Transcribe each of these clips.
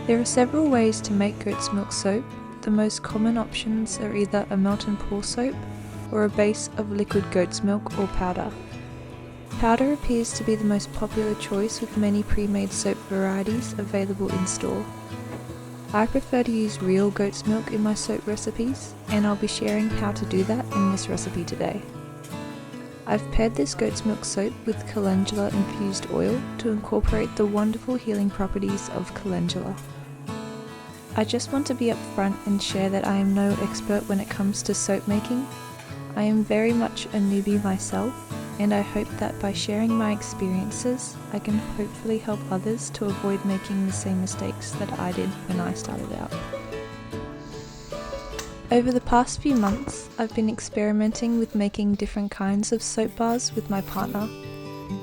There are several ways to make goat's milk soap. The most common options are either a melt and pour soap or a base of liquid goat's milk or powder. Powder appears to be the most popular choice with many pre-made soap varieties available in store. I prefer to use real goat's milk in my soap recipes, and I'll be sharing how to do that in this recipe today. I've paired this goat's milk soap with Calendula Infused oil to incorporate the wonderful healing properties of calendula. I just want to be upfront and share that I am no expert when it comes to soap making. I am very much a newbie myself, and I hope that by sharing my experiences, I can hopefully help others to avoid making the same mistakes that I did when I started out. Over the past few months, I've been experimenting with making different kinds of soap bars with my partner.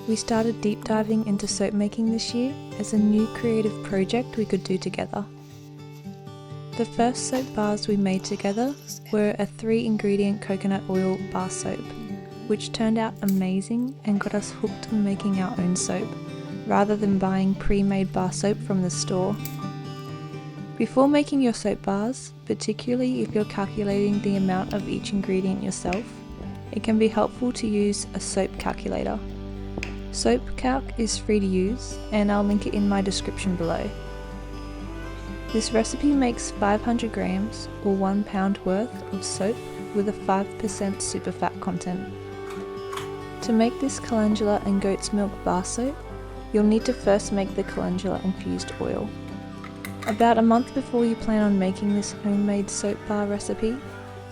We started deep diving into soap making this year as a new creative project we could do together. The first soap bars we made together were a 3-ingredient coconut oil bar soap, which turned out amazing and got us hooked on making our own soap, rather than buying pre-made bar soap from the store. Before making your soap bars, particularly if you're calculating the amount of each ingredient yourself, it can be helpful to use a soap calculator. Soap Calc is free to use, and I'll link it in my description below. This recipe makes 500 grams or 1 pound worth of soap with a 5% superfat content. To make this calendula and goat's milk bar soap, you'll need to first make the Calendula Infused oil. About a month before you plan on making this homemade soap bar recipe,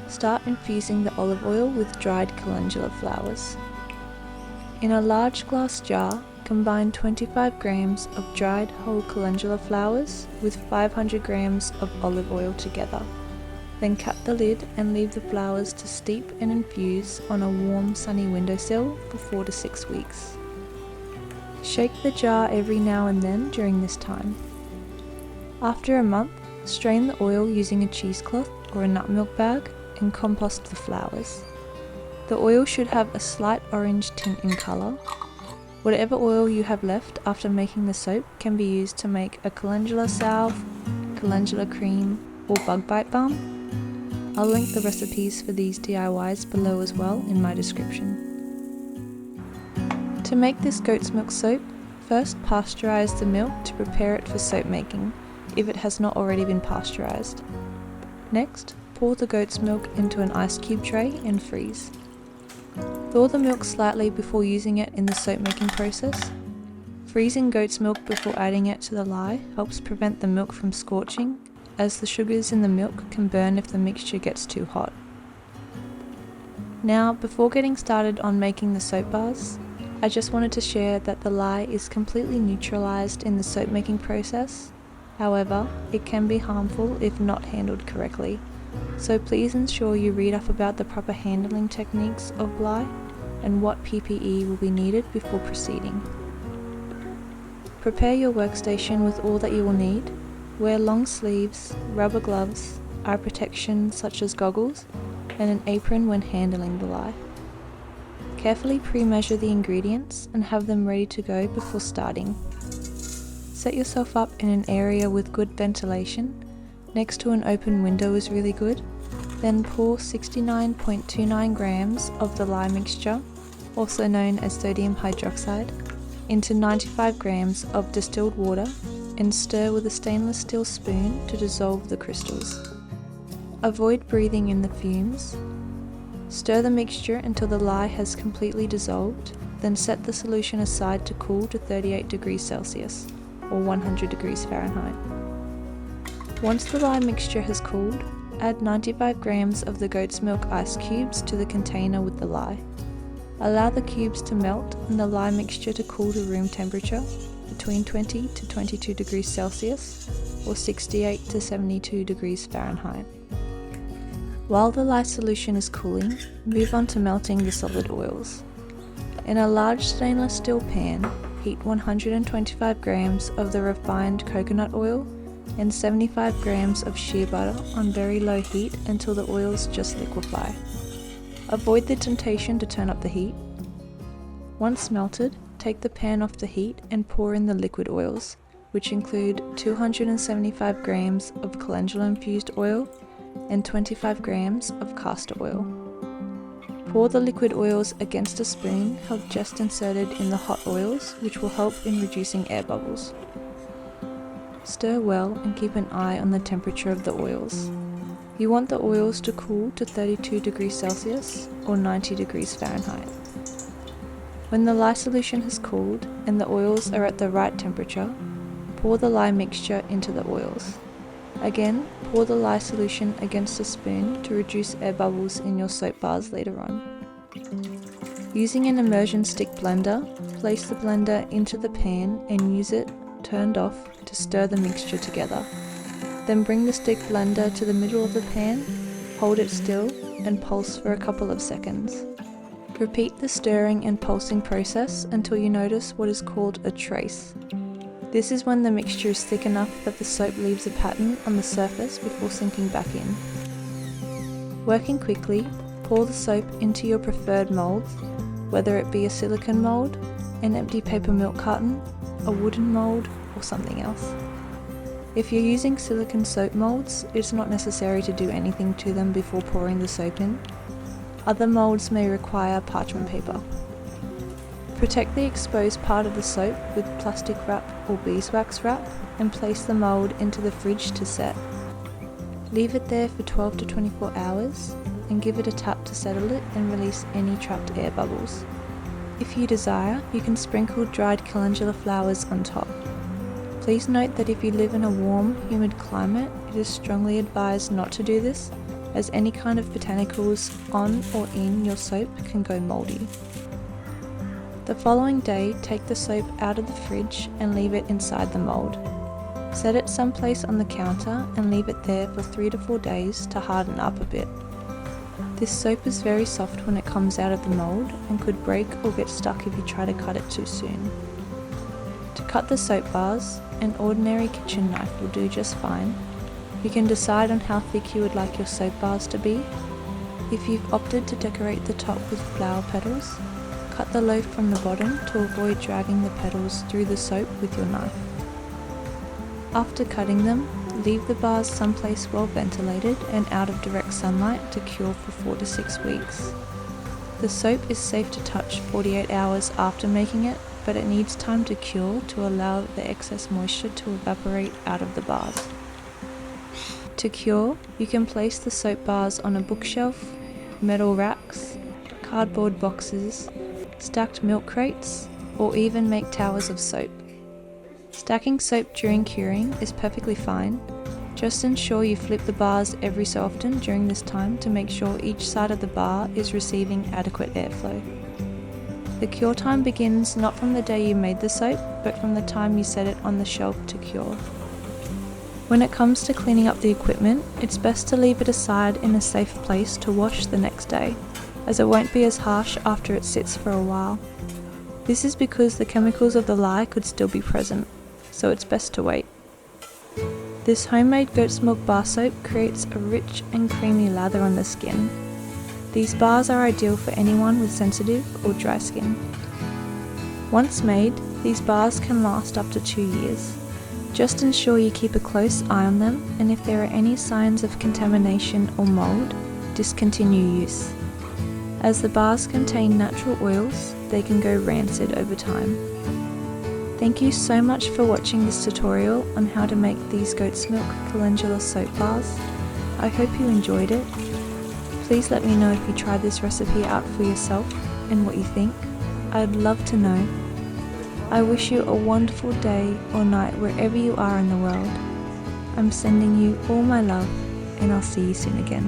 start infusing the olive oil with dried calendula flowers. In a large glass jar, combine 25 grams of dried whole calendula flowers with 500 grams of olive oil together. Then cut the lid and leave the flowers to steep and infuse on a warm sunny windowsill for 4 to 6 weeks. Shake the jar every now and then during this time. After a month, strain the oil using a cheesecloth or a nut milk bag and compost the flowers. The oil should have a slight orange tint in colour. Whatever oil you have left after making the soap can be used to make a calendula salve, calendula cream, or bug bite balm. I'll link the recipes for these DIYs below as well in my description. To make this goat's milk soap, first pasteurize the milk to prepare it for soap making, if it has not already been pasteurized. Next, pour the goat's milk into an ice cube tray and freeze. Thaw the milk slightly before using it in the soap making process. Freezing goat's milk before adding it to the lye helps prevent the milk from scorching, as the sugars in the milk can burn if the mixture gets too hot. Now, before getting started on making the soap bars, I just wanted to share that the lye is completely neutralized in the soap making process. However, it can be harmful if not handled correctly, so please ensure you read up about the proper handling techniques of lye and what PPE will be needed before proceeding. Prepare your workstation with all that you will need. Wear long sleeves, rubber gloves, eye protection such as goggles, and an apron when handling the lye. Carefully pre-measure the ingredients and have them ready to go before starting. Set yourself up in an area with good ventilation. Next to an open window is really good. Then pour 69.29 grams of the lye mixture, also known as sodium hydroxide, into 95 grams of distilled water and stir with a stainless steel spoon to dissolve the crystals. Avoid breathing in the fumes. Stir the mixture until the lye has completely dissolved, then set the solution aside to cool to 38 degrees Celsius or 100 degrees Fahrenheit. Once the lye mixture has cooled, add 95 grams of the goat's milk ice cubes to the container with the lye. Allow the cubes to melt and the lye mixture to cool to room temperature between 20 to 22 degrees Celsius or 68 to 72 degrees Fahrenheit. While the lye solution is cooling, move on to melting the solid oils. In a large stainless steel pan, heat 125 grams of the refined coconut oil and 75 grams of shea butter on very low heat until the oils just liquefy. Avoid the temptation to turn up the heat. Once melted, take the pan off the heat and pour in the liquid oils, which include 275 grams of Calendula Infused oil and 25 grams of castor oil. Pour the liquid oils against a spoon held just inserted in the hot oils, which will help in reducing air bubbles. Stir well and keep an eye on the temperature of the oils. You want the oils to cool to 32 degrees Celsius or 90 degrees Fahrenheit. When the lye solution has cooled and the oils are at the right temperature, pour the lye mixture into the oils. Again, pour the lye solution against a spoon to reduce air bubbles in your soap bars later on. Using an immersion stick blender, place the blender into the pan and use it, turned off, to stir the mixture together. Then bring the stick blender to the middle of the pan, hold it still, and pulse for a couple of seconds. Repeat the stirring and pulsing process until you notice what is called a trace. This is when the mixture is thick enough that the soap leaves a pattern on the surface before sinking back in. Working quickly, pour the soap into your preferred molds, whether it be a silicone mold, an empty paper milk carton, a wooden mold, or something else. If you're using silicone soap molds, it's not necessary to do anything to them before pouring the soap in. Other molds may require parchment paper. Protect the exposed part of the soap with plastic wrap or beeswax wrap and place the mold into the fridge to set. Leave it there for 12 to 24 hours and give it a tap to settle it and release any trapped air bubbles. If you desire, you can sprinkle dried calendula flowers on top. Please note that if you live in a warm, humid climate, it is strongly advised not to do this, as any kind of botanicals on or in your soap can go mouldy. The following day, take the soap out of the fridge and leave it inside the mould. Set it someplace on the counter and leave it there for 3 to 4 days to harden up a bit. This soap is very soft when it comes out of the mould and could break or get stuck if you try to cut it too soon. To cut the soap bars, an ordinary kitchen knife will do just fine. You can decide on how thick you would like your soap bars to be. If you've opted to decorate the top with flower petals, cut the loaf from the bottom to avoid dragging the petals through the soap with your knife. After cutting them, leave the bars someplace well ventilated and out of direct sunlight to cure for 4 to 6 weeks. The soap is safe to touch 48 hours after making it, but it needs time to cure to allow the excess moisture to evaporate out of the bars. To cure, you can place the soap bars on a bookshelf, metal racks, cardboard boxes, stacked milk crates, or even make towers of soap. Stacking soap during curing is perfectly fine. Just ensure you flip the bars every so often during this time to make sure each side of the bar is receiving adequate airflow. The cure time begins not from the day you made the soap, but from the time you set it on the shelf to cure. When it comes to cleaning up the equipment, it's best to leave it aside in a safe place to wash the next day, as it won't be as harsh after it sits for a while. This is because the chemicals of the lye could still be present, so it's best to wait. This homemade goat's milk bar soap creates a rich and creamy lather on the skin. These bars are ideal for anyone with sensitive or dry skin. Once made, these bars can last up to 2 years. Just ensure you keep a close eye on them, and if there are any signs of contamination or mould, discontinue use. As the bars contain natural oils, they can go rancid over time. Thank you so much for watching this tutorial on how to make these goat's milk calendula soap bars. I hope you enjoyed it. Please let me know if you tried this recipe out for yourself and what you think. I'd love to know. I wish you a wonderful day or night wherever you are in the world. I'm sending you all my love, and I'll see you soon again.